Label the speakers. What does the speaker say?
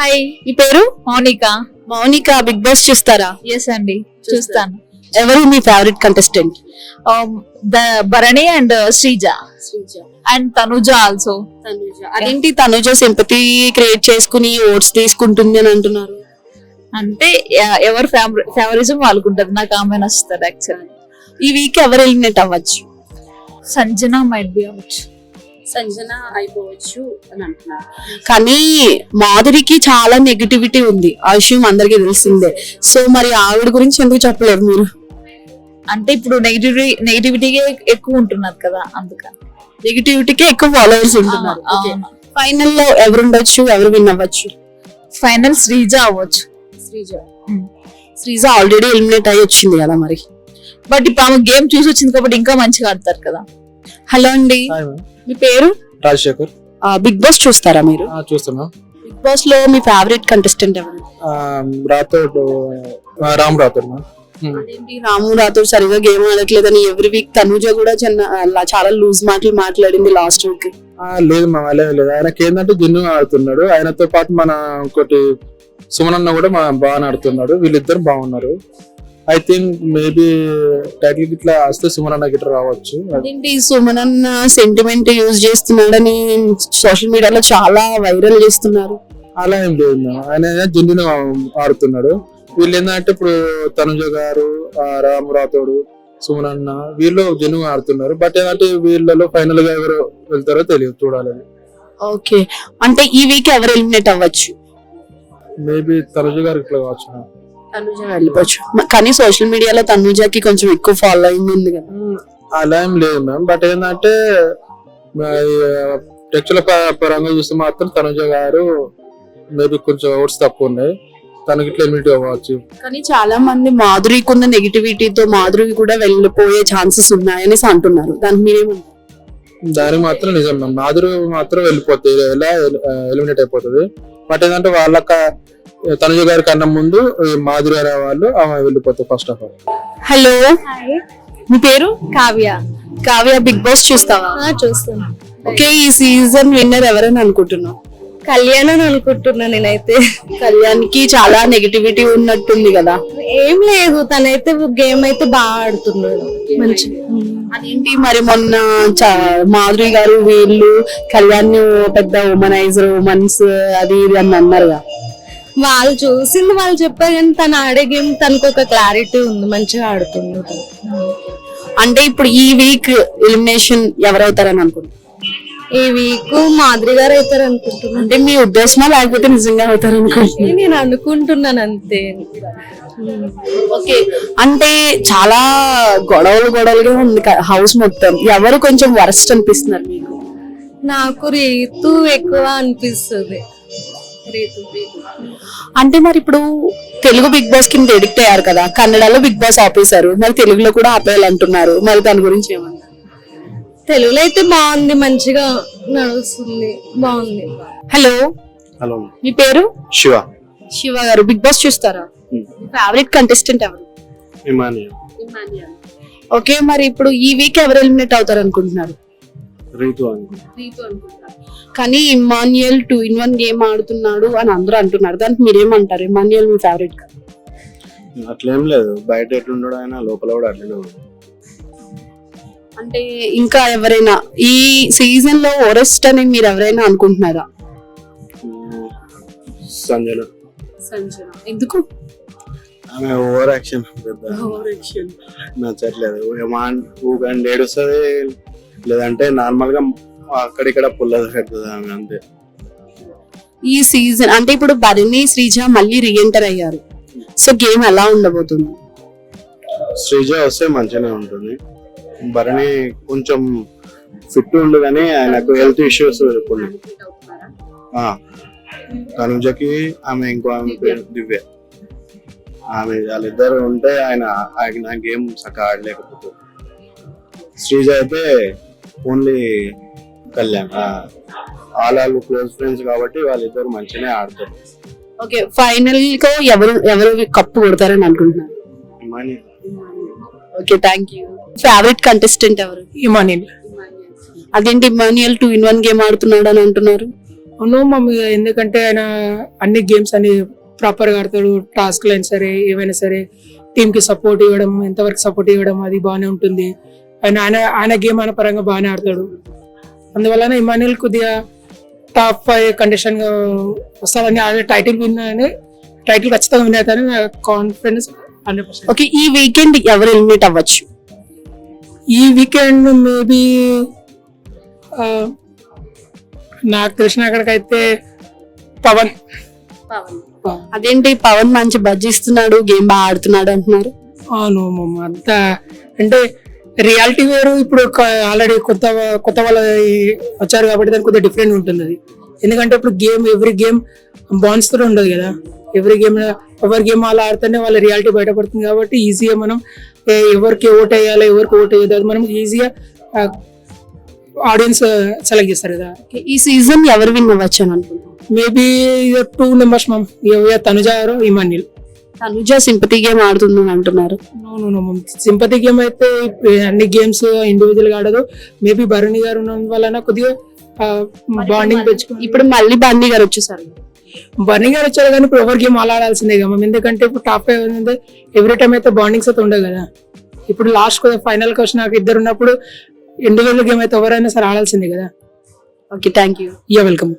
Speaker 1: Hi,
Speaker 2: మీ పేరు?
Speaker 1: Mounika.
Speaker 2: Mounika, Bigg Boss చూస్తారా?
Speaker 1: ఎస్ అండి, చూస్తాను.
Speaker 2: ఎవరు మీ favourite contestant?
Speaker 1: Bharani and Sreeja and Tanuja also.
Speaker 2: అదేంటి తనుజ సింపతి క్రియేట్ చేసుకుని ఓట్స్ తీసుకుంటుంది అని అంటున్నారు.
Speaker 1: అంటే ఎవరు ఫేవరిజం వాళ్ళకుంటది. నాకు ఆమె నచ్చుతారు యాక్చువల్లీ.
Speaker 2: ఈ వీక్ ఎవరు ఎలిమినేట్ అవ్వచ్చు?
Speaker 1: సంజన మైట్ బి అవ్వచ్చు.
Speaker 2: సంజన అయిపోవచ్చు అని అంటున్నారు. కానీ మాధురికి చాలా నెగిటివిటీ ఉంది, ఆ విషయం అందరికీ తెలిసిందే. సో మరి ఆవిడ గురించి ఎందుకు చెప్పలేరు మీరు?
Speaker 1: అంటే ఇప్పుడు నెగిటివిటీగా ఎక్కువ ఉంటున్నారు కదా, అందుకని.
Speaker 2: నెగిటివిటీకే ఎక్కువ ఫాలోవర్స్ ఉంటున్నారు. ఫైనల్ లో ఎవరు ఉండొచ్చు, ఎవరు విన్ అవ్వచ్చు?
Speaker 1: ఫైనల్ శ్రీజ అవ్వచ్చు.
Speaker 2: శ్రీజ ఆల్రెడీ ఎలిమినేట్ అయ్యి వచ్చింది కదా మరి.
Speaker 1: బట్ ఇప్పుడు ఆమె గేమ్ చూసి వచ్చింది కాబట్టి ఇంకా మంచిగా ఆడతారు కదా.
Speaker 2: హలో అండి, మీ పేరు?
Speaker 3: రాజశేఖర్.
Speaker 2: బిగ్ బాస్ చూస్తారా మీరు?
Speaker 3: చూస్తున్నా.
Speaker 2: బిగ్ బాస్ లో మీ ఫేవరెట్ కంటెస్టెంట్ ఎవరు?
Speaker 3: రామ్ రాథోడ్.
Speaker 2: అదేంటి రాము రాథోడ్ సరిగా గేమ్ ఆడట్లేదని ఎవ్రీ వీక్ తనుజ కూడా చాలా లూజ్ మాటలు మాట్లాడింది లాస్ట్ వీక్.
Speaker 3: లేదు మా లేదు, ఆయనకి ఏంటంటే జెన్యూ ఆడుతున్నాడు. ఆయనతో పాటు మన ఇంకోటి సుమనన్న కూడా బాగా ఆడుతున్నాడు. వీళ్ళిద్దరు బాగున్నారు. ఐ థింక్ మేబీ టైటిల్ ఇట్లా వస్తే సుమనన్న గిట్ల రావచ్చు.
Speaker 2: అదేంటి సుమనన్న సెంటిమెంట్ యూజ్ చేస్తున్నాడని సోషల్ మీడియాలో చాలా వైరల్ చేస్తున్నారు.
Speaker 3: అలా ఏం లేదు, ఆయన జెన్యూ ఆడుతున్నాడు. వీళ్ళు ఏంటంటే ఇప్పుడు తనుజ గారు, రామ్ రాథోడు, సుమనన్న వీళ్ళు జెన్యూ ఆడుతున్నారు. బట్ ఏంటంటే వీళ్ళలో ఫైనల్ గా ఎవరు వెళ్తారో తెలియదు, చూడాలి.
Speaker 2: ఓకే, అంటే ఈ వీక్ ఎవరు ఎలిమినేట్ అవ్వచ్చు?
Speaker 3: మేబీ తనుజ గారు ఇట్లా కావచ్చు.
Speaker 2: తనుజ వెళ్ళిపోవచ్చు, కానీ సోషల్ మీడియాలో తనుజకి కొంచెం ఎక్కువ ఫాలోయింగ్ ఉంది కదా.
Speaker 3: అలా ఏం లేదు మ్యామ్. బట్ ఏంటంటే టెక్చుల పరంగా చూస్తే మాత్రం తనుజ గారు మేబీ కొంచెం ఓట్స్ తక్కువ ఉన్నాయి, తనకి ఇట్లా ఎలిమినేట్ అవ్వచ్చు.
Speaker 2: కానీ చాలా మంది మాధురికి ఉన్న నెగిటివిటీతో మాధురికి కూడా వెళ్ళిపోయే ఛాన్సెస్ ఉన్నాయని అంటున్నారు. దానికి మీరేమంటారు?
Speaker 3: దానికి మాత్రం నిజం మ్యామ్. మాధురి మాత్రం వెళ్ళిపోతుంది, ఎలా ఎలిమినేట్ అయిపోతుంది. బట్ ఏంటంటే వాళ్ళక తనుజ గారి కన్నా ముందు మాధురి అనే వాళ్ళు ఆమె వెళ్ళిపోతారు ఫస్ట్ ఆఫ్ ఆల్.
Speaker 2: హలో, మీ పేరు?
Speaker 1: కావ్య.
Speaker 2: కావ్య, బిగ్ బాస్ చూస్తావా?
Speaker 1: చూస్తాను.
Speaker 2: ఓకే, ఈ సీజన్ విన్నర్ ఎవరని అనుకుంటున్నావు?
Speaker 1: కళ్యాణ్ అని అనుకుంటున్నా నేనైతే.
Speaker 2: కళ్యాణ్కి చాలా నెగిటివిటీ ఉన్నట్టుంది కదా.
Speaker 1: ఏం లేదు, తనైతే గేమ్ అయితే బాగా ఆడుతున్నాడు మంచి.
Speaker 2: అదేంటి మరి మొన్న మాధురి గారు వీళ్ళు కళ్యాణ్ పెద్ద ఉమనైజర్ ఉమన్స్ అది ఇది అని అన్నారుగా.
Speaker 1: వాళ్ళు చూసింది వాళ్ళు చెప్పారు, కానీ తను ఆడే గేమ్ తనకు ఒక క్లారిటీ ఉంది, మంచిగా ఆడుతుంది.
Speaker 2: అంటే ఇప్పుడు ఈ వీక్ ఎలిమినేషన్ ఎవరవుతారని అనుకుంటున్నారు?
Speaker 1: ఈ వీక్ మాధురి గారు అవుతారు అనుకుంటున్నాను.
Speaker 2: అంటే మీ ఉద్దేశమా లేకపోతే నిజంగా అవుతారు అనుకుంటున్నాను?
Speaker 1: నేను అనుకుంటున్నాను అంతే.
Speaker 2: ఓకే, అంటే చాలా గొడవలుగా ఉంది హౌస్ మొత్తం. ఎవరు కొంచెం వరస్ట్ అనిపిస్తున్నారు మీకు?
Speaker 1: నాకు రీతు ఎక్కువ అనిపిస్తుంది.
Speaker 2: అంటే మరి ఇప్పుడు తెలుగు బిగ్ బాస్ కింద ఎడిక్ట్ అయ్యారు కదా, కన్నడలో బిగ్ బాస్ ఆపేశారు, మరి తెలుగులో కూడా ఆపేయాలంటున్నారు. మరి దాని గురించి ఏమన్నా?
Speaker 1: తెలుగులో అయితే బాగుంది, మంచిగా నడుస్తుంది, బాగుంది.
Speaker 2: హలో.
Speaker 3: హలో,
Speaker 2: మీ పేరు?
Speaker 3: శివ.
Speaker 2: శివ గారు, బిగ్ బాస్ చూస్తారా? ఫేవరెట్ కంటెస్టెంట్ ఎవరు?
Speaker 3: ఇమానియల్.
Speaker 2: ఓకే, మరి ఇప్పుడు ఈ వీక్ ఎవరు ఎలిమినేట్ అవుతారు అనుకుంటున్నారు?
Speaker 3: రీతు
Speaker 2: అనుకుంటున్నారు. కానీ ఇమాన్యుయల్ 2-in-1 గేమ్ ఆడుతున్నాడు అని అందరూ అంటున్నారు. దానికి మీరేమంటారు? ఇమాన్యుయల్ మీ ఫేవరెట్ కదా?
Speaker 3: అట్లేం లేదు, బయట ఎట్లుండడు ఆయన, లోపల కూడా అట్లనే ఉంటాడు.
Speaker 2: అంటే ఇంకా ఎవరైనా ఈ సీజన్ లో వరస్ట్ అని మీరు ఎవరైనా అనుకుంటున్నారా?
Speaker 3: సంజన.
Speaker 2: ఎందుకు?
Speaker 3: ఆమె ఓవర్ యాక్షన్ నచ్చట్లేదు. ఊగండి ఏడుస్తుంది, లేదంటే నార్మల్ గా అక్కడిక్కడ పుల్ల పెడుతుంది ఆమె, అంతే.
Speaker 2: ఈ సీజన్ అంటే ఇప్పుడు భరణి శ్రీజ మళ్ళీ రీఎంటర్ అయ్యారు. సో గేమ్ ఎలా ఉండబోతుంది?
Speaker 3: శ్రీజ వస్తే మంచిగానే ఉంటుంది. భరణి కొంచెం ఫిట్ ఉండు కానీ ఆయనకు హెల్త్ ఇష్యూస్ ఇప్పుడు. తనుజకి ఆమె ఇంకో ఆమె పేరు దివ్య. ఆమె వాళ్ళిద్దరు ఉంటే ఆయన గేమ్ చక్కగా ఆడలేకపోతుంది. శ్రీజ అయితే ఓన్లీ కళ్యాణ్, వాళ్ళు క్లోజ్ ఫ్రెండ్స్ కాబట్టి వాళ్ళిద్దరు మంచిగానే ఆడతారు.
Speaker 2: ఓకే, ఫైనల్ గా ఎవరు కప్పు కొడతారని అనుకుంటున్నారు? Okay, thank you. Favourite contestant ఎవరు?
Speaker 1: ఇమాన్యుయల్.
Speaker 2: అదేంటి ఇమాన్యుయల్ 2-in-1 గేమ్ ఆడుతున్నాడు అని అంటున్నారు?
Speaker 4: అవును మమ్మీ, ఎందుకంటే ఆయన అన్ని గేమ్స్ అన్ని ప్రాపర్ గా ఆడతాడు. టాస్క్లు అయినా సరే ఏవైనా సరే టీమ్ కి సపోర్ట్ ఇవ్వడం, ఎంతవరకు సపోర్ట్ ఇవ్వడం అది బాగానే ఉంటుంది. ఆయన గేమ్ ఆయన పరంగా బాగానే ఆడతాడు. అందువలన ఇమాన్యుల్ కొద్దిగా టాప్ 5 కండిషన్ గా వస్తాడని, ఆయన టైటిల్ ఖచ్చితంగా విన్ అవుతారని నా కాన్ఫిడెన్స్ 100%.
Speaker 2: ఓకే, ఈ వీకెండ్ ఎవరు ఎలిమినేట్ అవ్వచ్చు?
Speaker 4: ఈ వీకెండ్ మేబీ నాకు తెలిసిన అక్కడికైతే పవన్.
Speaker 2: అదేంటి పవన్ మంచి బజ్ ఇస్తున్నాడు, గేమ్ బాగా ఆడుతున్నాడు అంటున్నారు?
Speaker 4: అవును మమ్మ, అంతా అంటే రియాలిటీ వేరు. ఇప్పుడు ఆల్రెడీ కొత్త వాళ్ళు వచ్చారు కాబట్టి దానికి కొద్దిగా డిఫరెంట్ ఉంటుంది అది. ఎందుకంటే ఇప్పుడు ఎవ్రీ గేమ్ బాండ్స్ తో ఉండదు కదా. ఎవరి గేమ్ అలా ఆడితేనే వాళ్ళ రియాలిటీ బయటపడుతుంది. కాబట్టి ఈజీగా మనం ఎవరికి ఓట్ వేయాలి, ఎవరికి ఓట్ వేయదు అది మనం ఈజీగా ఆడియన్స్ సెలెక్ట్ చేస్తారు కదా.
Speaker 2: ఈ సీజన్ ఎవరు విన్ అవ్వచ్చు అని అనుకుంటున్నారు?
Speaker 4: Maybe 2 members ma'am, Tanuja or Emmanuel.
Speaker 2: Tanuja sympathy game ఆడుతుందని అంటున్నారు.
Speaker 4: సింపతి గేమ్ అయితే అన్ని గేమ్స్ ఇండివిజువల్ గా ఆడదు. మేబీ భరణి గారు ఉన్న వలన కొద్దిగా బాండింగ్ పెంచుకుని.
Speaker 2: ఇప్పుడు మళ్ళీ బన్నీ గారు వచ్చేసారు.
Speaker 4: బర్నింగ్ గారు వచ్చారు కానీ ఇప్పుడు ఎవరు గేమ్ అలా ఆడాల్సిందే కదా. ఎందుకంటే ఇప్పుడు టాప్ 5 ఎవ్రీ టైం అయితే బాండింగ్స్ అయితే ఉండవు కదా. ఇప్పుడు లాస్ట్ ఫైనల్ కి వచ్చిన ఇద్దరు ఉన్నప్పుడు ఇండివిజువల్ గేమ్ అయితే ఎవరైనా సరే ఆడాల్సిందే కదా.
Speaker 2: Okay, thank you.
Speaker 4: You welcome.